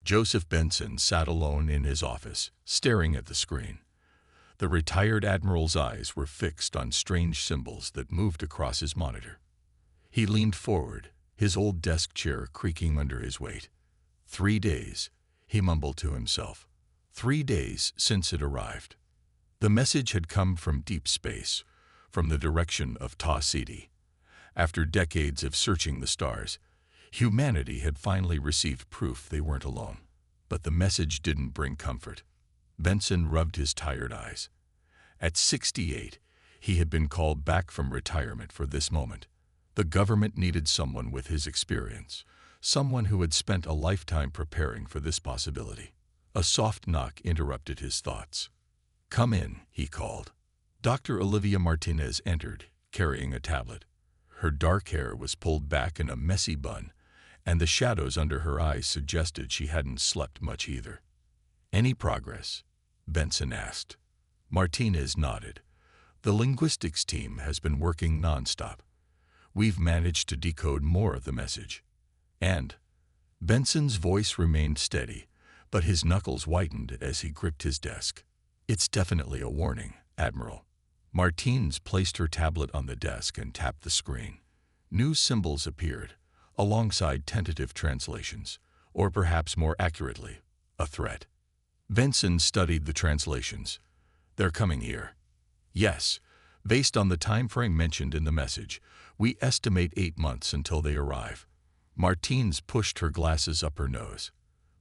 Joseph Benson sat alone in his office, staring at the screen. The retired admiral's eyes were fixed on strange symbols that moved across his monitor. He leaned forward, his old desk chair creaking under his weight. 3 days, he mumbled to himself. 3 days since it arrived. The message had come from deep space, from the direction of Ta Ceti. After decades of searching the stars, humanity had finally received proof they weren't alone. But the message didn't bring comfort. Benson rubbed his tired eyes. At 68, he had been called back from retirement for this moment. The government needed someone with his experience, someone who had spent a lifetime preparing for this possibility. A soft knock interrupted his thoughts. "Come in," he called. Dr. Olivia Martinez entered, carrying a tablet. Her dark hair was pulled back in a messy bun, and the shadows under her eyes suggested she hadn't slept much either. "Any progress?" Benson asked. Martinez nodded. "The linguistics team has been working nonstop. We've managed to decode more of the message." And Benson's voice remained steady, but his knuckles whitened as he gripped his desk. "It's definitely a warning, Admiral." Martinez placed her tablet on the desk and tapped the screen. New symbols appeared, alongside tentative translations, or perhaps more accurately, a threat. Benson studied the translations. "They're coming here." "Yes, based on the time frame mentioned in the message, we estimate 8 months until they arrive." Martinez pushed her glasses up her nose.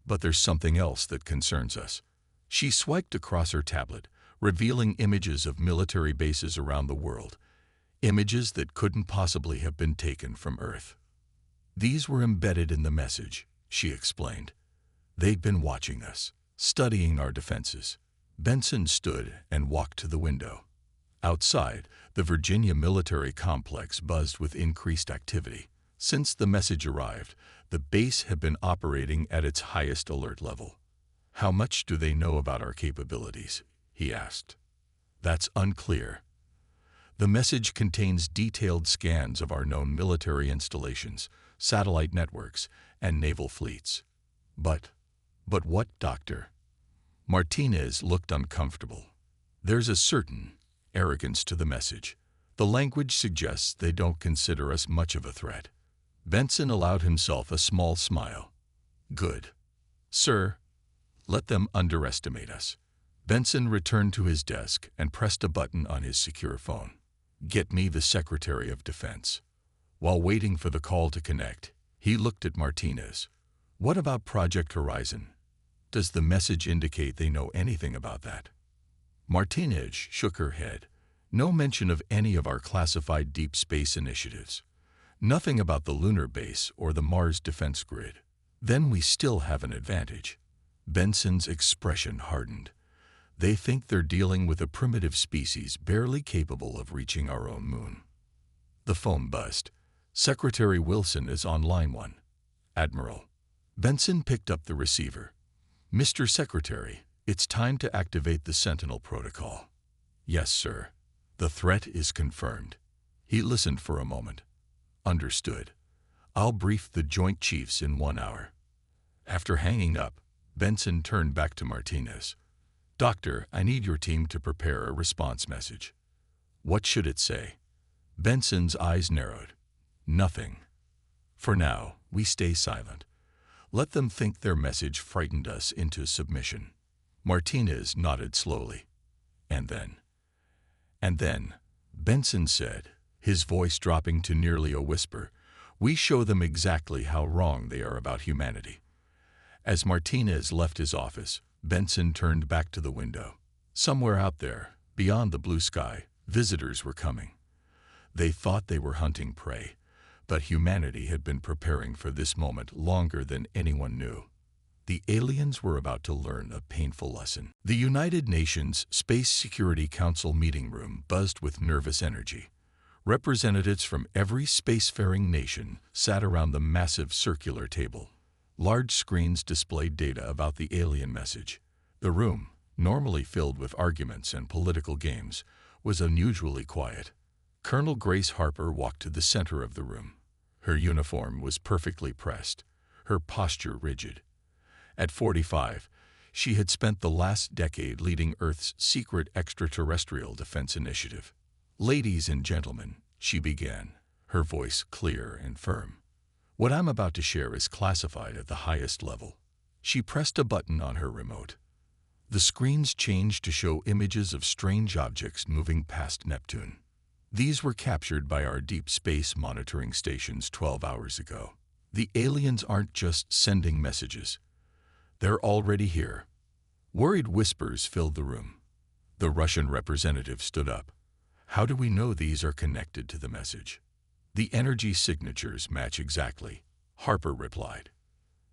"But there's something else that concerns us." She swiped across her tablet, revealing images of military bases around the world, images that couldn't possibly have been taken from Earth. "These were embedded in the message," she explained. "They'd been watching us, studying our defenses." Benson stood and walked to the window. Outside, the Virginia military complex buzzed with increased activity. Since the message arrived, the base had been operating at its highest alert level. "How much do they know about our capabilities?" he asked. "That's unclear. The message contains detailed scans of our known military installations, satellite networks, and naval fleets." But what, Doctor?" Martinez looked uncomfortable. "There's a certain arrogance to the message. The language suggests they don't consider us much of a threat." Benson allowed himself a small smile. "Good. Sir, let them underestimate us." Benson returned to his desk and pressed a button on his secure phone. "Get me the Secretary of Defense." While waiting for the call to connect, he looked at Martinez. "What about Project Horizon? Does the message indicate they know anything about that?" Martinez shook her head. "No mention of any of our classified deep space initiatives. Nothing about the lunar base or the Mars defense grid." "Then we still have an advantage." Benson's expression hardened. "They think they're dealing with a primitive species barely capable of reaching our own moon." The phone buzzed. "Secretary Wilson is on line 1. Admiral." Benson picked up the receiver. "Mr. Secretary, it's time to activate the Sentinel protocol." "Yes, sir. The threat is confirmed." He listened for a moment. "Understood. I'll brief the Joint Chiefs in 1 hour." After hanging up, Benson turned back to Martinez. "Doctor, I need your team to prepare a response message." "What should it say?" Benson's eyes narrowed. "Nothing. For now, we stay silent. Let them think their message frightened us into submission." Martinez nodded slowly. And then, Benson said, his voice dropping to nearly a whisper, "We show them exactly how wrong they are about humanity." As Martinez left his office, Benson turned back to the window. Somewhere out there, beyond the blue sky, visitors were coming. They thought they were hunting prey, but humanity had been preparing for this moment longer than anyone knew. The aliens were about to learn a painful lesson. The United Nations Space Security Council meeting room buzzed with nervous energy. Representatives from every spacefaring nation sat around the massive circular table. Large screens displayed data about the alien message. The room, normally filled with arguments and political games, was unusually quiet. Colonel Grace Harper walked to the center of the room. Her uniform was perfectly pressed, her posture rigid. At 45, she had spent the last decade leading Earth's secret extraterrestrial defense initiative. "Ladies and gentlemen," she began, her voice clear and firm. "What I'm about to share is classified at the highest level." She pressed a button on her remote. The screens changed to show images of strange objects moving past Neptune. These were captured by our deep space monitoring stations 12 hours ago. The aliens aren't just sending messages. They're already here. Worried whispers filled the room. The Russian representative stood up. "How do we know these are connected to the message?" "The energy signatures match exactly," Harper replied.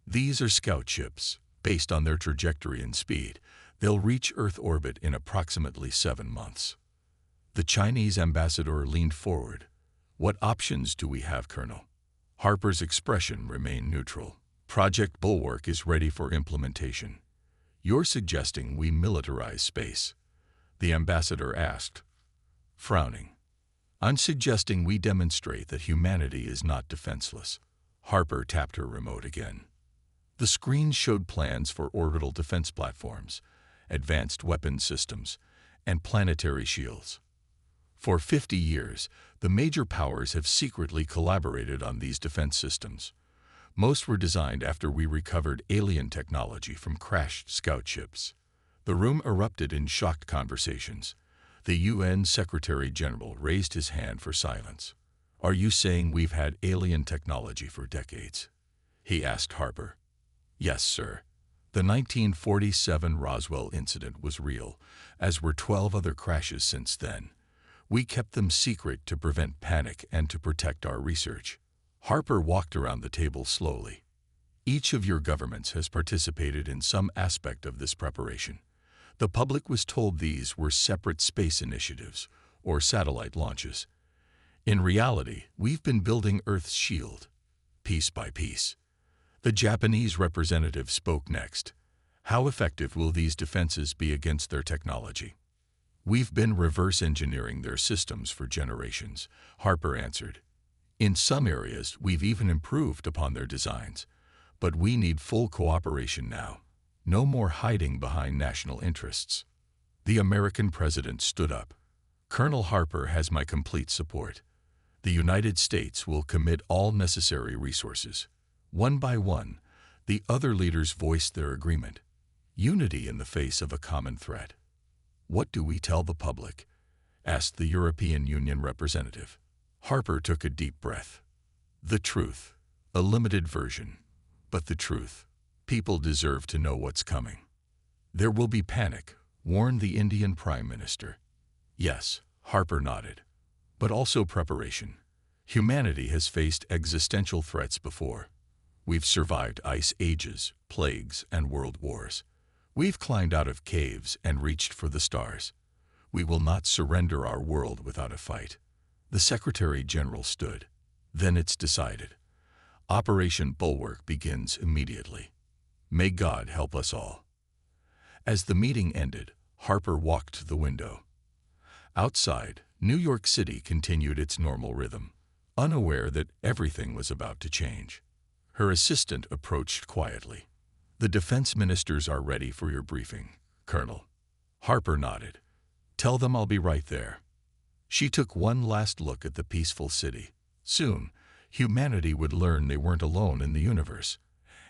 "These are scout ships. Based on their trajectory and speed, they'll reach Earth orbit in approximately 7 months." The Chinese ambassador leaned forward. "What options do we have, Colonel?" Harper's expression remained neutral. "Project Bulwark is ready for implementation. You're suggesting we militarize space?" the ambassador asked, frowning. "I'm suggesting we demonstrate that humanity is not defenseless." Harper tapped her remote again. The screen showed plans for orbital defense platforms, advanced weapons systems, and planetary shields. For 50 years, the major powers have secretly collaborated on these defense systems. Most were designed after we recovered alien technology from crashed scout ships. The room erupted in shocked conversations. The UN Secretary General raised his hand for silence. "Are you saying we've had alien technology for decades?" he asked Harper. "Yes, sir. The 1947 Roswell incident was real, as were 12 other crashes since then. We kept them secret to prevent panic and to protect our research." Harper walked around the table slowly. "Each of your governments has participated in some aspect of this preparation. The public was told these were separate space initiatives or satellite launches. In reality, we've been building Earth's shield, piece by piece." The Japanese representative spoke next. "How effective will these defenses be against their technology?" "We've been reverse engineering their systems for generations," Harper answered. "In some areas, we've even improved upon their designs. But we need full cooperation now. No more hiding behind national interests." The American president stood up. "Colonel Harper has my complete support. The United States will commit all necessary resources." One by one, the other leaders voiced their agreement. Unity in the face of a common threat. "What do we tell the public?" asked the European Union representative. Harper took a deep breath. "The truth. A limited version. But the truth. People deserve to know what's coming." "There will be panic," warned the Indian Prime Minister. "Yes," Harper nodded. "But also preparation. Humanity has faced existential threats before. We've survived ice ages, plagues, and world wars. We've climbed out of caves and reached for the stars. We will not surrender our world without a fight." The Secretary General stood. "Then it's decided. Operation Bulwark begins immediately. May God help us all." As the meeting ended, Harper walked to the window. Outside, New York City continued its normal rhythm, unaware that everything was about to change. Her assistant approached quietly. "The defense ministers are ready for your briefing, Colonel." Harper nodded. "Tell them I'll be right there." She took one last look at the peaceful city. Soon, humanity would learn they weren't alone in the universe,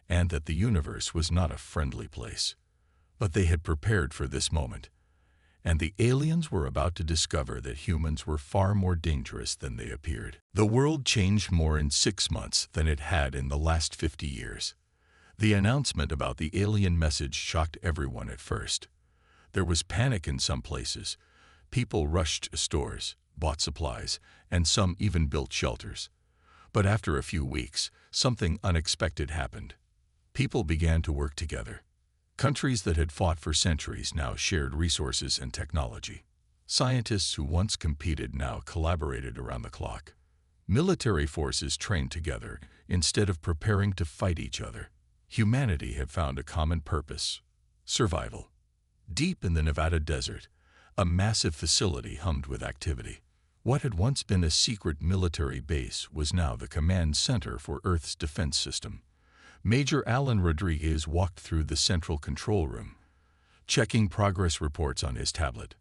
and that the universe was not a friendly place. But they had prepared for this moment, and the aliens were about to discover that humans were far more dangerous than they appeared. The world changed more in 6 months than it had in the last 50 years. The announcement about the alien message shocked everyone at first. There was panic in some places. People rushed to stores, bought supplies, and some even built shelters. But after a few weeks, something unexpected happened. People began to work together. Countries that had fought for centuries now shared resources and technology. Scientists who once competed now collaborated around the clock. Military forces trained together instead of preparing to fight each other. Humanity had found a common purpose: survival. Deep in the Nevada desert, a massive facility hummed with activity. What had once been a secret military base was now the command center for Earth's defense system. Major Alan Rodriguez walked through the central control room, checking progress reports on his tablet.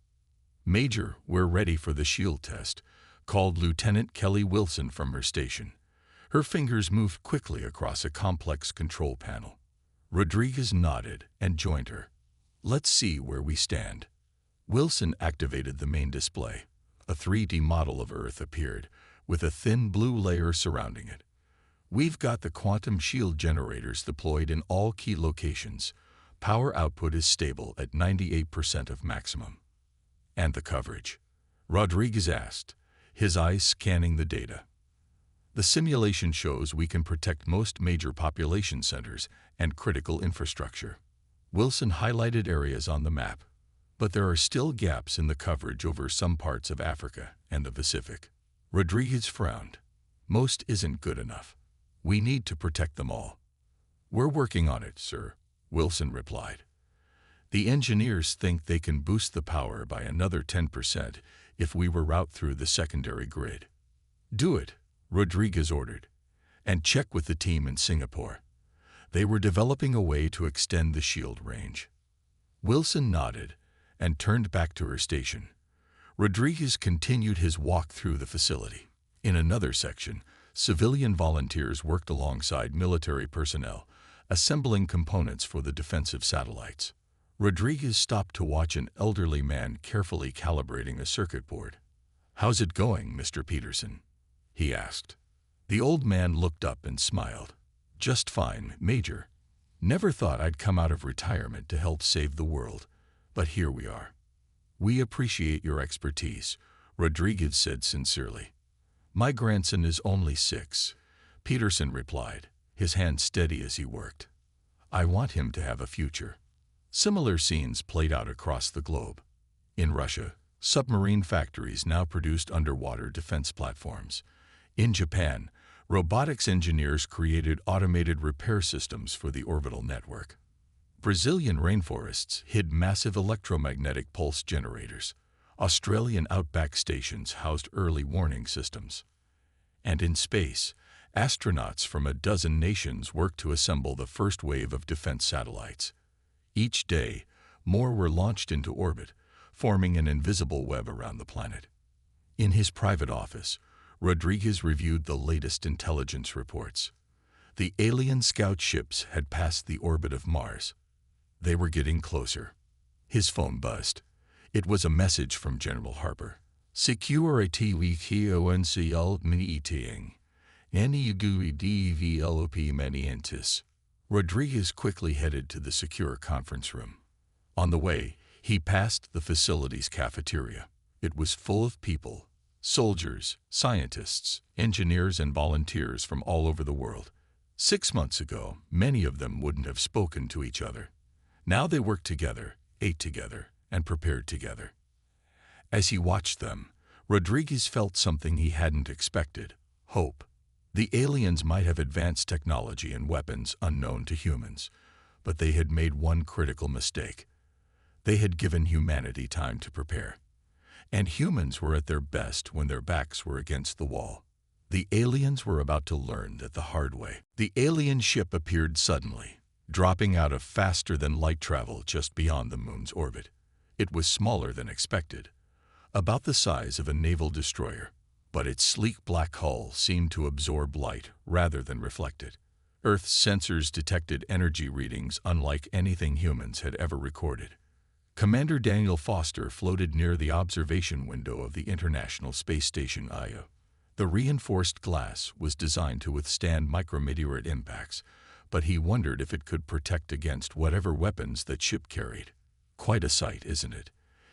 "Major, we're ready for the shield test," called Lieutenant Kelly Wilson from her station. Her fingers moved quickly across a complex control panel. Rodriguez nodded and joined her. "Let's see where we stand." Wilson activated the main display. A 3D model of Earth appeared, with a thin blue layer surrounding it. "We've got the quantum shield generators deployed in all key locations. Power output is stable at 98% of maximum." "And the coverage?" Rodriguez asked, his eyes scanning the data. "The simulation shows we can protect most major population centers and critical infrastructure." Wilson highlighted areas on the map, but there are still gaps in the coverage over some parts of Africa and the Pacific. Rodriguez frowned. "Most isn't good enough. We need to protect them all." "We're working on it, sir," Wilson replied. "The engineers think they can boost the power by another 10% if we reroute through the secondary grid." "Do it," Rodriguez ordered, "and check with the team in Singapore. They were developing a way to extend the shield range." Wilson nodded and turned back to her station. Rodriguez continued his walk through the facility. In another section, civilian volunteers worked alongside military personnel, assembling components for the defensive satellites. Rodriguez stopped to watch an elderly man carefully calibrating a circuit board. "How's it going, Mr. Peterson?" he asked. The old man looked up and smiled. "Just fine, Major. Never thought I'd come out of retirement to help save the world, but here we are." "We appreciate your expertise," Rodriguez said sincerely. "My grandson is only 6, Peterson replied, his hand steady as he worked. "I want him to have a future." Similar scenes played out across the globe. In Russia, submarine factories now produced underwater defense platforms. In Japan, robotics engineers created automated repair systems for the orbital network. Brazilian rainforests hid massive electromagnetic pulse generators. Australian outback stations housed early warning systems. And in space, astronauts from a dozen nations worked to assemble the first wave of defense satellites. Each day, more were launched into orbit, forming an invisible web around the planet. In his private office, Rodriguez reviewed the latest intelligence reports. The alien scout ships had passed the orbit of Mars. They were getting closer. His phone buzzed. It was a message from General Harper. "Security weekly meeting. Nenigui develop manientis." Rodriguez quickly headed to the secure conference room. On the way, he passed the facility's cafeteria. It was full of people, soldiers, scientists, engineers, and volunteers from all over the world. 6 months ago, many of them wouldn't have spoken to each other. Now they worked together, ate together, and prepared together. As he watched them, Rodriguez felt something he hadn't expected: hope. The aliens might have advanced technology and weapons unknown to humans, but they had made one critical mistake. They had given humanity time to prepare. And humans were at their best when their backs were against the wall. The aliens were about to learn that the hard way. The alien ship appeared suddenly, dropping out of faster-than-light travel just beyond the moon's orbit. It was smaller than expected, about the size of a naval destroyer, but its sleek black hull seemed to absorb light rather than reflect it. Earth's sensors detected energy readings unlike anything humans had ever recorded. Commander Daniel Foster floated near the observation window of the International Space Station Io. The reinforced glass was designed to withstand micrometeorite impacts, but he wondered if it could protect against whatever weapons that ship carried. "Quite a sight, isn't it?"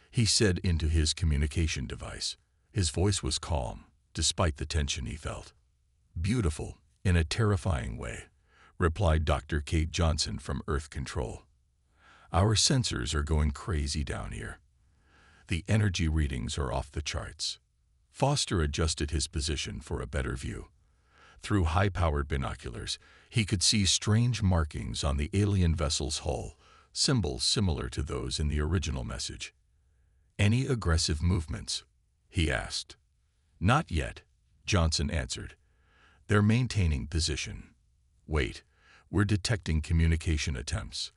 he said into his communication device. His voice was calm, despite the tension he felt. "Beautiful, in a terrifying way," replied Dr. Kate Johnson from Earth Control. "Our sensors are going crazy down here. The energy readings are off the charts." Foster adjusted his position for a better view. Through high-powered binoculars, he could see strange markings on the alien vessel's hull, symbols similar to those in the original message. "Any aggressive movements?" he asked. "Not yet," Johnson answered. "They're maintaining position. Wait, We're detecting communication attempts.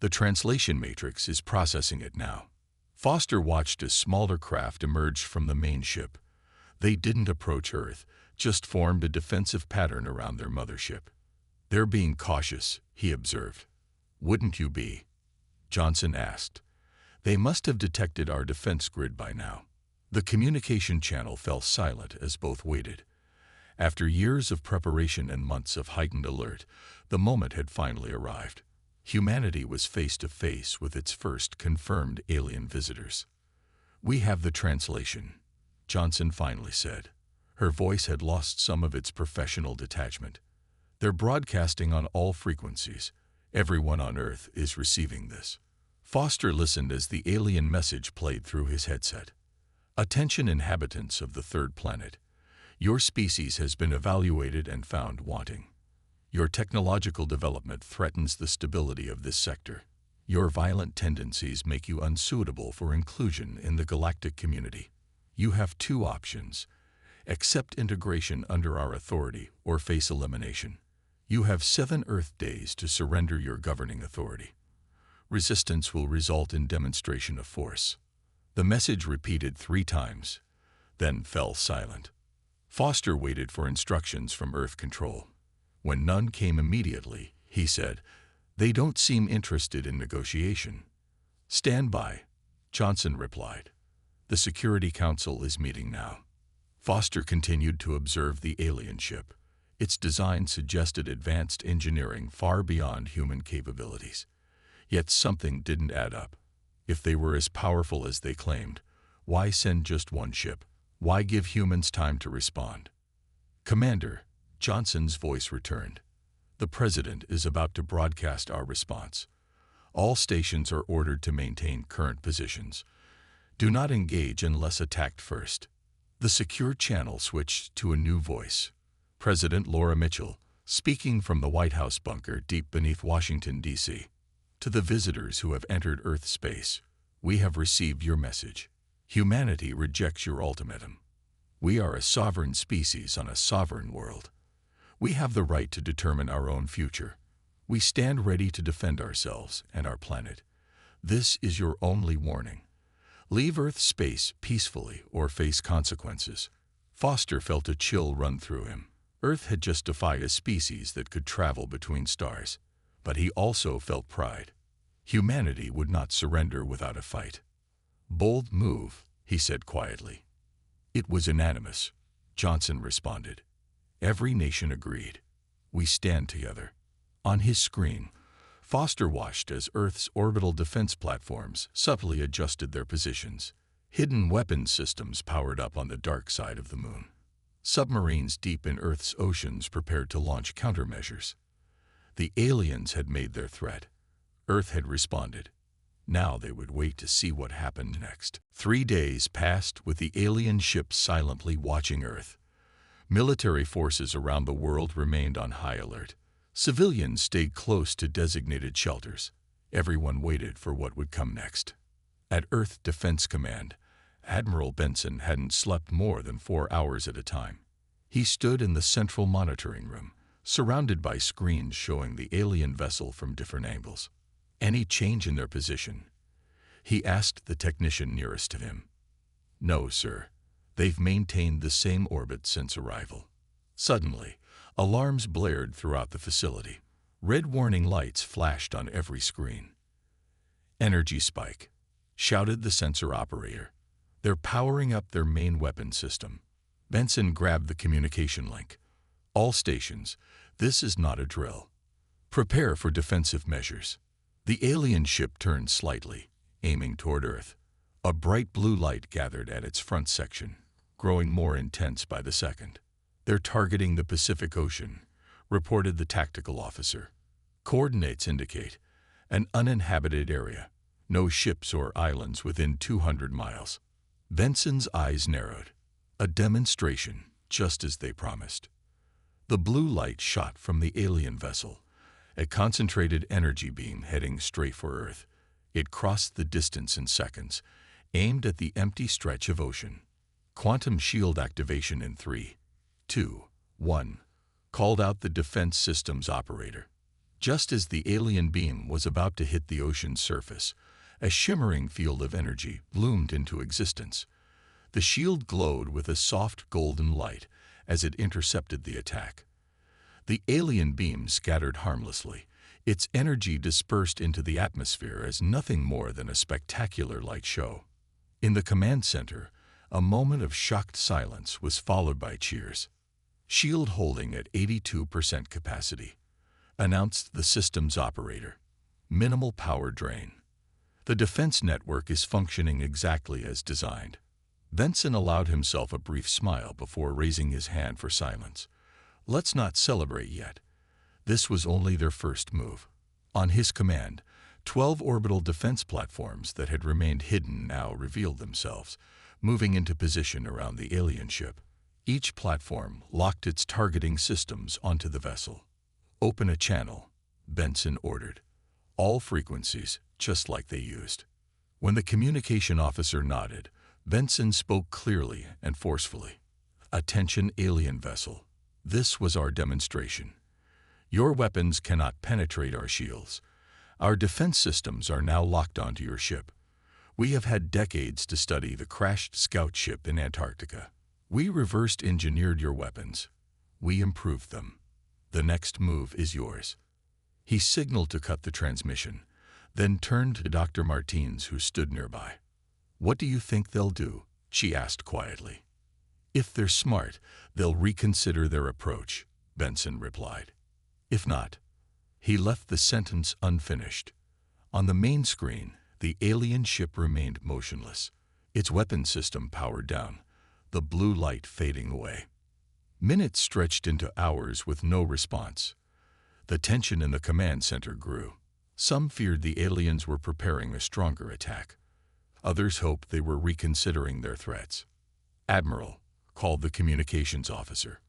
The translation matrix is processing it now. Foster watched as smaller craft emerged from the main ship. They didn't approach Earth, just formed a defensive pattern around their mothership. They're being cautious, he observed. Wouldn't you be? Johnson asked. They must have detected our defense grid by now. The communication channel fell silent as both waited. After years of preparation and months of heightened alert, the moment had finally arrived. Humanity was face to face with its first confirmed alien visitors. We have the translation, Johnson finally said. Her voice had lost some of its professional detachment. They're broadcasting on all frequencies. Everyone on Earth is receiving this. Foster listened as the alien message played through his headset. Attention inhabitants of the third planet. Your species has been evaluated and found wanting. Your technological development threatens the stability of this sector. Your violent tendencies make you unsuitable for inclusion in the galactic community. You have two options: accept integration under our authority or face elimination. You have 7 Earth days to surrender your governing authority. Resistance will result in demonstration of force. The message repeated 3 times, then fell silent. Foster waited for instructions from Earth Control. When none came immediately, he said, "They don't seem interested in negotiation." "Stand by," Johnson replied. "The Security Council is meeting now." Foster continued to observe the alien ship. Its design suggested advanced engineering far beyond human capabilities. Yet something didn't add up. If they were as powerful as they claimed, why send just one ship? Why give humans time to respond? "Commander," Johnson's voice returned. "The President is about to broadcast our response. All stations are ordered to maintain current positions. Do not engage unless attacked first." The secure channel switched to a new voice. President Laura Mitchell, speaking from the White House bunker deep beneath Washington, D.C. "To the visitors who have entered Earth space, we have received your message. Humanity rejects your ultimatum. We are a sovereign species on a sovereign world. We have the right to determine our own future. We stand ready to defend ourselves and our planet. This is your only warning. Leave Earth space peacefully or face consequences." Foster felt a chill run through him. Earth had just defied a species that could travel between stars. But he also felt pride. Humanity would not surrender without a fight. "Bold move," he said quietly. "It was unanimous," Johnson responded. "Every nation agreed. We stand together." On his screen, Foster watched as Earth's orbital defense platforms subtly adjusted their positions. Hidden weapons systems powered up on the dark side of the moon. Submarines deep in Earth's oceans prepared to launch countermeasures. The aliens had made their threat. Earth had responded. Now they would wait to see what happened next. 3 days passed with the alien ships silently watching Earth. Military forces around the world remained on high alert. Civilians stayed close to designated shelters. Everyone waited for what would come next. At Earth Defense Command, Admiral Benson hadn't slept more than 4 hours at a time. He stood in the central monitoring room, surrounded by screens showing the alien vessel from different angles. "Any change in their position?" he asked the technician nearest to him. "No, sir. They've maintained the same orbit since arrival." Suddenly, alarms blared throughout the facility. Red warning lights flashed on every screen. "Energy spike," shouted the sensor operator. "They're powering up their main weapon system." Benson grabbed the communication link. "All stations, this is not a drill. Prepare for defensive measures." The alien ship turned slightly, aiming toward Earth. A bright blue light gathered at its front section, growing more intense by the second. "They're targeting the Pacific Ocean," reported the tactical officer. "Coordinates indicate an uninhabited area. No ships or islands within 200 miles. Benson's eyes narrowed. A demonstration, just as they promised. The blue light shot from the alien vessel, a concentrated energy beam heading straight for Earth. It crossed the distance in seconds, aimed at the empty stretch of ocean. "Quantum shield activation in 3, 2, 1, called out the defense systems operator. Just as the alien beam was about to hit the ocean's surface, a shimmering field of energy loomed into existence. The shield glowed with a soft golden light as it intercepted the attack. The alien beam scattered harmlessly, its energy dispersed into the atmosphere as nothing more than a spectacular light show. In the command center, a moment of shocked silence was followed by cheers. "Shield holding at 82% capacity," announced the system's operator. "Minimal power drain. The defense network is functioning exactly as designed." Benson allowed himself a brief smile before raising his hand for silence. Let's not celebrate yet. This was only their first move. On his command, 12 orbital defense platforms that had remained hidden now revealed themselves, moving into position around the alien ship. Each platform locked its targeting systems onto the vessel. "Open a channel," Benson ordered. "All frequencies, just like they used." When the communication officer nodded, Benson spoke clearly and forcefully. "Attention, alien vessel. This was our demonstration. Your weapons cannot penetrate our shields. Our defense systems are now locked onto your ship. We have had decades to study the crashed scout ship in Antarctica. We reversed engineered your weapons. We improved them. The next move is yours." He signaled to cut the transmission, then turned to Dr. Martins, who stood nearby. "What do you think they'll do?" she asked quietly. "If they're smart, they'll reconsider their approach," Benson replied. "If not..." He left the sentence unfinished. On the main screen, the alien ship remained motionless, its weapon system powered down, the blue light fading away. Minutes stretched into hours with no response. The tension in the command center grew. Some feared the aliens were preparing a stronger attack. Others hoped they were reconsidering their threats. "Admiral," called the communications officer,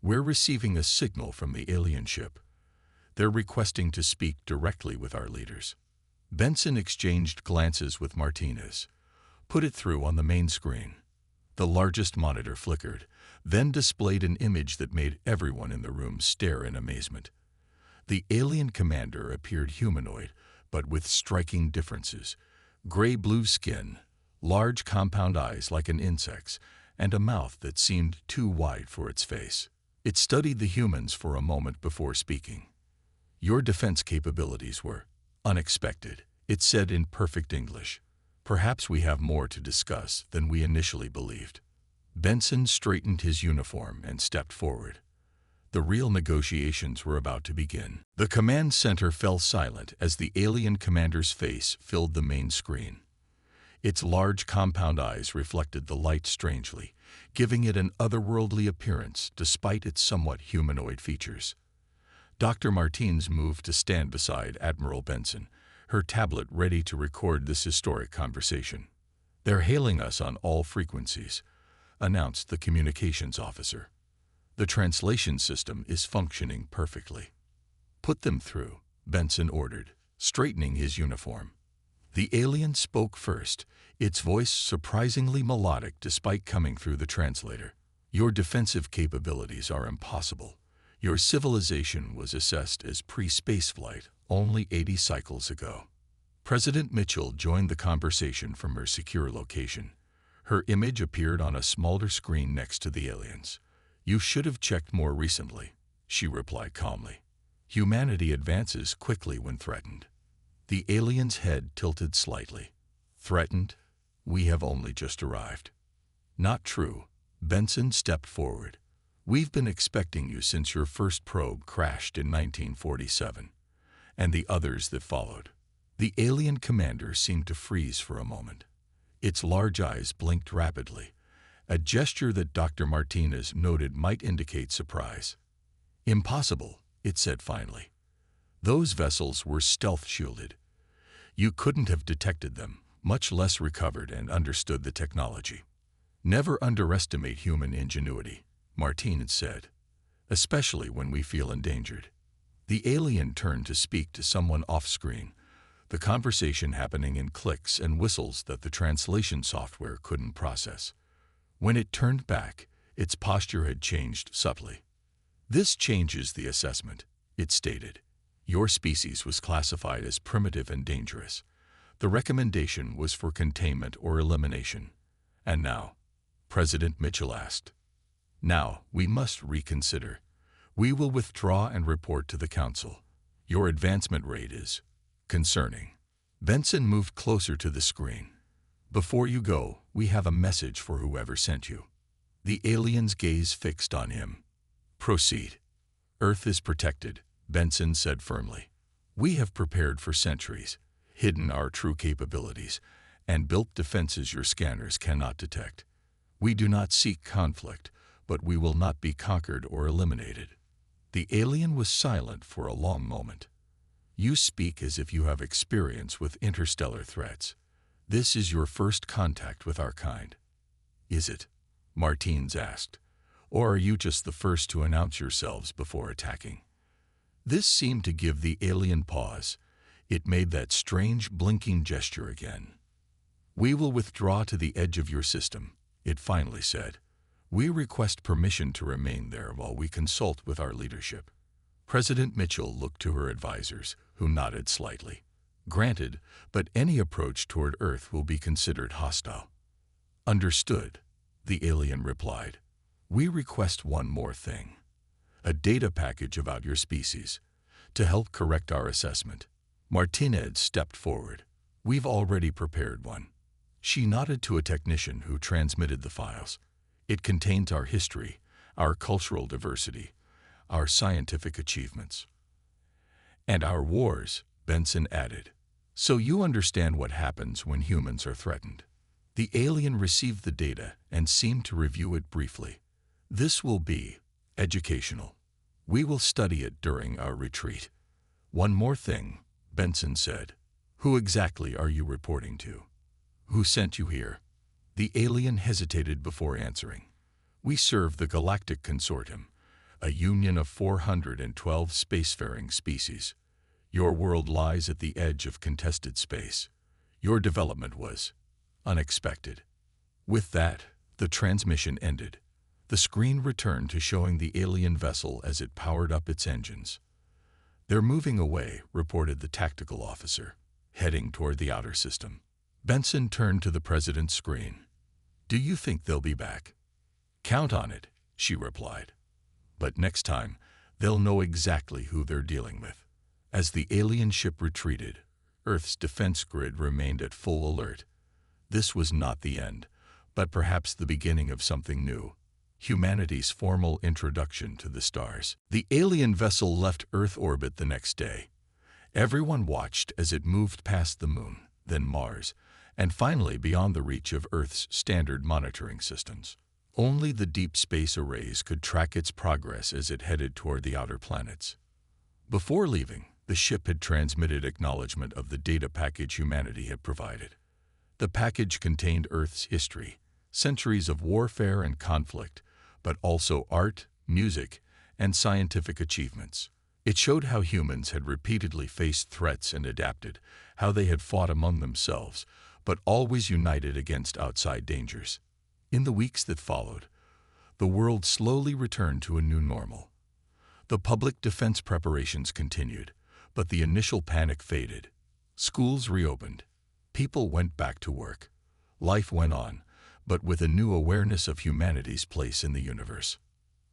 "we're receiving a signal from the alien ship. They're requesting to speak directly with our leaders." Benson exchanged glances with Martinez. "Put it through on the main screen." The largest monitor flickered, then displayed an image that made everyone in the room stare in amazement. The alien commander appeared humanoid, but with striking differences: gray-blue skin, large compound eyes like an insect's, and a mouth that seemed too wide for its face. It studied the humans for a moment before speaking. "Your defense capabilities were unexpected," it said in perfect English. "Perhaps we have more to discuss than we initially believed." Benson straightened his uniform and stepped forward. The real negotiations were about to begin. The command center fell silent as the alien commander's face filled the main screen. Its large compound eyes reflected the light strangely, giving it an otherworldly appearance despite its somewhat humanoid features. Dr. Martins moved to stand beside Admiral Benson, her tablet ready to record this historic conversation. "They're hailing us on all frequencies," announced the communications officer. "The translation system is functioning perfectly." "Put them through," Benson ordered, straightening his uniform. The alien spoke first, its voice surprisingly melodic despite coming through the translator. "Your defensive capabilities are impossible. Your civilization was assessed as pre-spaceflight only 80 cycles ago." President Mitchell joined the conversation from her secure location. Her image appeared on a smaller screen next to the aliens. "You should have checked more recently," she replied calmly. "Humanity advances quickly when threatened." The alien's head tilted slightly. "Threatened? We have only just arrived." "Not true." Benson stepped forward. "We've been expecting you since your first probe crashed in 1947, and the others that followed." The alien commander seemed to freeze for a moment. Its large eyes blinked rapidly, a gesture that Dr. Martinez noted might indicate surprise. "Impossible," it said finally. "Those vessels were stealth-shielded. You couldn't have detected them, much less recovered and understood the technology." "Never underestimate human ingenuity," Martinez said, "especially when we feel endangered." The alien turned to speak to someone off-screen, the conversation happening in clicks and whistles that the translation software couldn't process. When it turned back, its posture had changed subtly. "This changes the assessment," it stated. Your species was classified as primitive and dangerous. The recommendation was for containment or elimination. And now, President Mitchell asked, now we must reconsider. We will withdraw and report to the Council. Your advancement rate is concerning. Benson moved closer to the screen. Before you go, we have a message for whoever sent you. The alien's gaze fixed on him. Proceed. Earth is protected, Benson said firmly. We have prepared for centuries, hidden our true capabilities, and built defenses your scanners cannot detect. We do not seek conflict, but we will not be conquered or eliminated. The alien was silent for a long moment. You speak as if you have experience with interstellar threats. This is your first contact with our kind. Is it? Martins asked. Or are you just the first to announce yourselves before attacking? This seemed to give the alien pause. It made that strange blinking gesture again. We will withdraw to the edge of your system, it finally said. We request permission to remain there while we consult with our leadership. President Mitchell looked to her advisors, who nodded slightly. Granted, but any approach toward Earth will be considered hostile. Understood, the alien replied. We request one more thing. A data package about your species, to help correct our assessment. Martinez stepped forward. We've already prepared one. She nodded to a technician who transmitted the files. It contains our history, our cultural diversity, our scientific achievements. And our wars, Benson added. So you understand what happens when humans are threatened. The alien received the data and seemed to review it briefly. This will be educational. We will study it during our retreat. One more thing, Benson said. Who exactly are you reporting to? Who sent you here? The alien hesitated before answering. We serve the Galactic Consortium, a union of 412 spacefaring species. Your world lies at the edge of contested space. Your development was unexpected. With that, the transmission ended. The screen returned to showing the alien vessel as it powered up its engines. They're moving away, reported the tactical officer, heading toward the outer system. Benson turned to the president's screen. Do you think they'll be back? Count on it, she replied. But next time, they'll know exactly who they're dealing with. As the alien ship retreated, Earth's defense grid remained at full alert. This was not the end, but perhaps the beginning of something new. Humanity's formal introduction to the stars. The alien vessel left Earth orbit the next day. Everyone watched as it moved past the Moon, then Mars, and finally beyond the reach of Earth's standard monitoring systems. Only the deep space arrays could track its progress as it headed toward the outer planets. Before leaving, the ship had transmitted acknowledgement of the data package humanity had provided. The package contained Earth's history, centuries of warfare and conflict, but also art, music, and scientific achievements. It showed how humans had repeatedly faced threats and adapted, how they had fought among themselves, but always united against outside dangers. In the weeks that followed, the world slowly returned to a new normal. The public defense preparations continued, but the initial panic faded. Schools reopened. People went back to work. Life went on, but with a new awareness of humanity's place in the universe.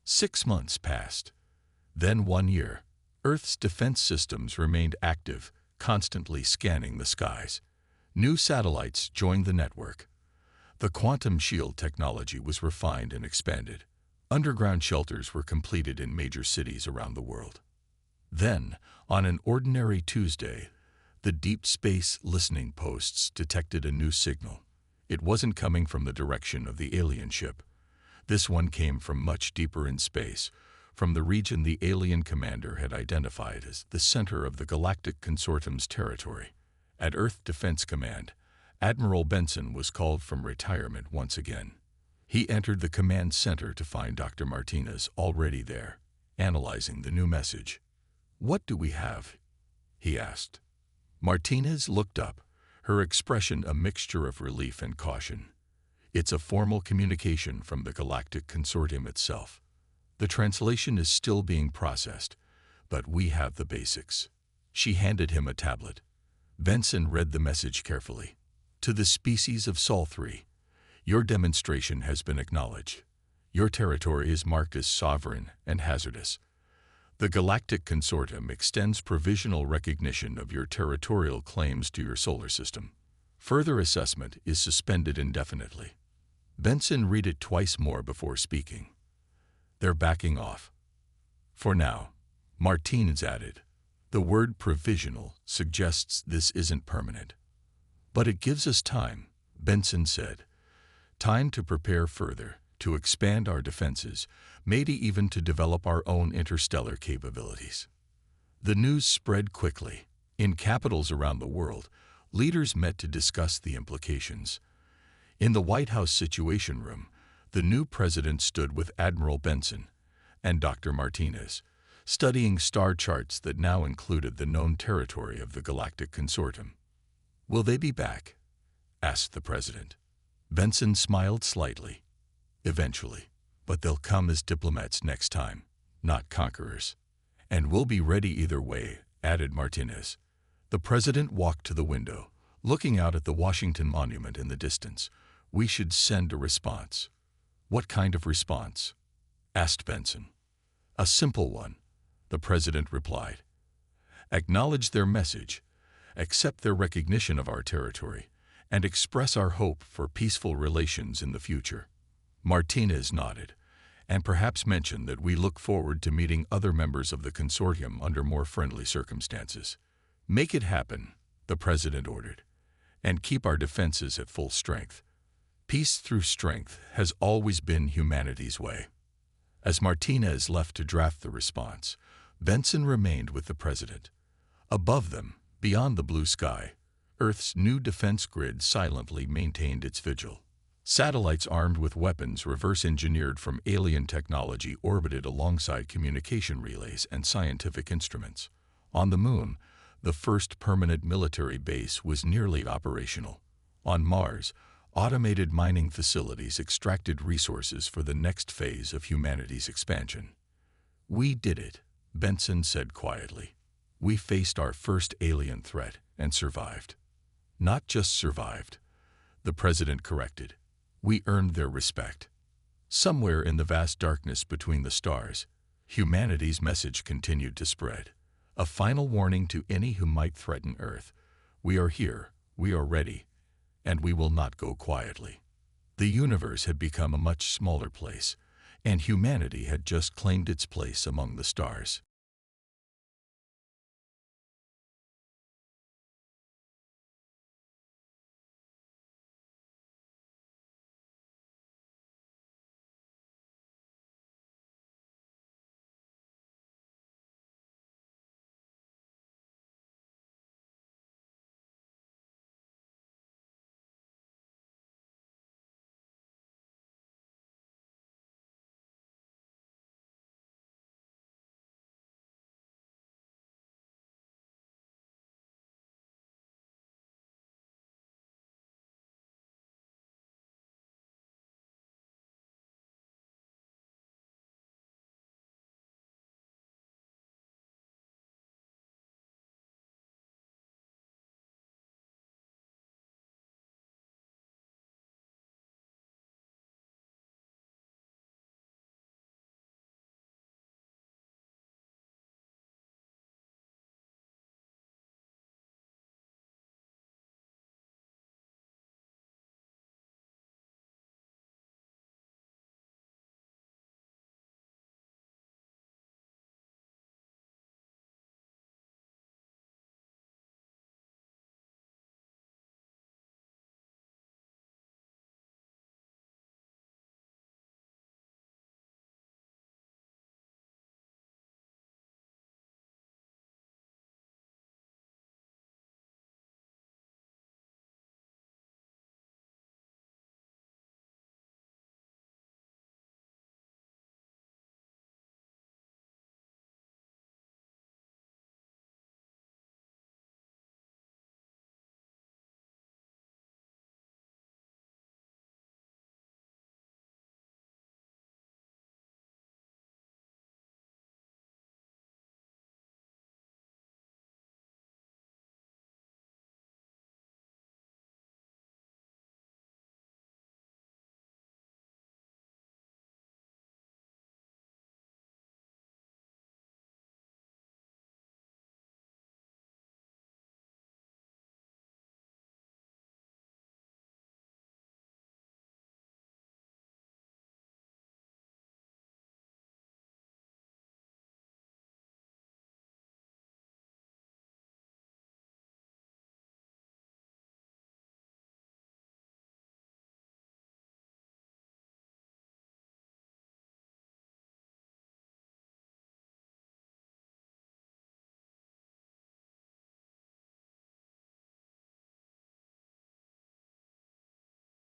6 months passed. Then 1 year. Earth's defense systems remained active, constantly scanning the skies. New satellites joined the network. The quantum shield technology was refined and expanded. Underground shelters were completed in major cities around the world. Then, on an ordinary Tuesday, the deep space listening posts detected a new signal. It wasn't coming from the direction of the alien ship. This one came from much deeper in space, from the region the alien commander had identified as the center of the Galactic Consortium's territory. At Earth Defense Command, Admiral Benson was called from retirement once again. He entered the command center to find Dr. Martinez already there, analyzing the new message. "What do we have?" he asked. Martinez looked up, her expression a mixture of relief and caution. "It's a formal communication from the Galactic Consortium itself. The translation is still being processed, but we have the basics. She handed him a tablet. Benson read the message carefully. To the species of Sol 3, your demonstration has been acknowledged. Your territory is marked as sovereign and hazardous. The Galactic Consortium extends provisional recognition of your territorial claims to your solar system. Further assessment is suspended indefinitely. Benson read it twice more before speaking. They're backing off. For now, Martinez added. The word provisional suggests this isn't permanent. But it gives us time, Benson said. Time to prepare further, to expand our defenses, maybe even to develop our own interstellar capabilities. The news spread quickly. In capitals around the world, leaders met to discuss the implications. In the White House Situation Room, the new president stood with Admiral Benson and Dr. Martinez, studying star charts that now included the known territory of the Galactic Consortium. Will they be back? Asked the president. Benson smiled slightly. Eventually, but they'll come as diplomats next time, not conquerors. And we'll be ready either way, added Martinez. The president walked to the window, looking out at the Washington Monument in the distance. We should send a response. What kind of response? Asked Benson. A simple one, the president replied. Acknowledge their message, accept their recognition of our territory, and express our hope for peaceful relations in the future. Martinez nodded, and perhaps mentioned that we look forward to meeting other members of the consortium under more friendly circumstances. Make it happen, the president ordered, and keep our defenses at full strength. Peace through strength has always been humanity's way. As Martinez left to draft the response, Benson remained with the president. Above them, beyond the blue sky, Earth's new defense grid silently maintained its vigil. Satellites armed with weapons reverse-engineered from alien technology orbited alongside communication relays and scientific instruments. On the Moon, the first permanent military base was nearly operational. On Mars, automated mining facilities extracted resources for the next phase of humanity's expansion. We did it, Benson said quietly. We faced our first alien threat and survived. Not just survived, the president corrected. We earned their respect. Somewhere in the vast darkness between the stars, humanity's message continued to spread. A final warning to any who might threaten Earth. We are here, we are ready, and we will not go quietly. The universe had become a much smaller place, and humanity had just claimed its place among the stars.